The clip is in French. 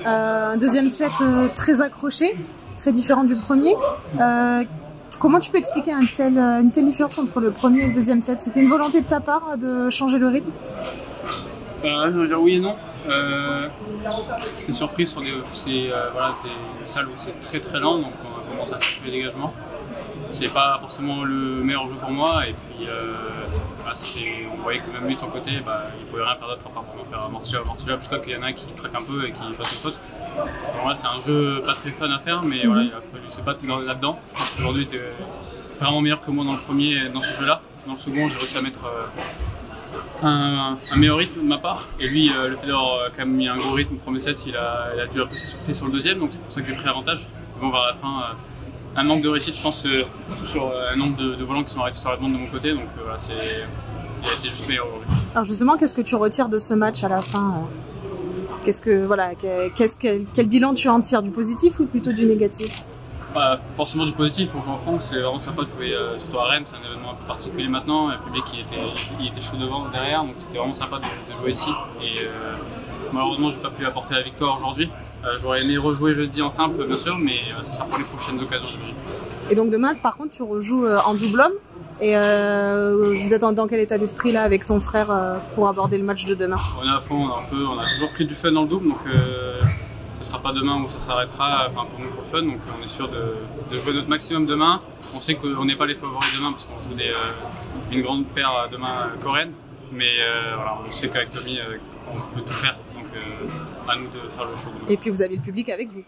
Un deuxième set très accroché, très différent du premier. Comment tu peux expliquer une telle différence entre le premier et le deuxième set? C'était une volonté de ta part de changer le rythme? Je veux dire oui et non. Je suis surpris sur des salles où c'est très très lent, donc on commence à faire les dégagements. C'est pas forcément le meilleur jeu pour moi, et puis on voyait que même lui de son côté, il pouvait rien faire d'autre à part vraiment faire amorti-up, jusqu'à qu'il y en a qui craque un peu et qui fasse une faute. Donc voilà, c'est un jeu pas très fun à faire, mais voilà, il a fallu se battre là-dedans. Je pense qu'aujourd'hui il était vraiment meilleur que moi dans le premier, dans ce jeu-là. Dans le second, j'ai réussi à mettre un meilleur rythme de ma part, et lui, le Federer a quand même mis un gros rythme au premier set, il a dû un peu s'essouffler sur le deuxième, donc c'est pour ça que j'ai pris l'avantage. Bon, vers la fin, un manque de réussite, je pense, sur un nombre de volants qui sont arrêtés sur la demande de mon côté, donc voilà, il a été juste meilleur aujourd'hui. Alors justement, qu'est-ce que tu retires de ce match à la fin? Quel bilan tu en tires? Du positif ou plutôt du négatif? Forcément du positif. En France, c'est vraiment sympa de jouer, surtout à Rennes, c'est un événement un peu particulier maintenant, le public il était chaud devant, derrière, donc c'était vraiment sympa de jouer ici. Et malheureusement, je n'ai pas pu apporter la victoire aujourd'hui. J'aurais aimé rejouer jeudi en simple, bien sûr, mais ça sera pour les prochaines occasions, j'imagine. Et donc demain, par contre, tu rejoues en double homme. Et vous êtes dans quel état d'esprit là avec ton frère pour aborder le match de demain? On est à fond, on a toujours pris du fun dans le double, donc ce ne sera pas demain où ça s'arrêtera, pour nous pour le fun, donc on est sûr de jouer notre maximum demain. On sait qu'on n'est pas les favoris demain parce qu'on joue une grande paire demain coréenne, mais voilà, on sait qu'avec Tommy on peut tout faire, donc à nous de faire le show demain. Et puis vous avez le public avec vous.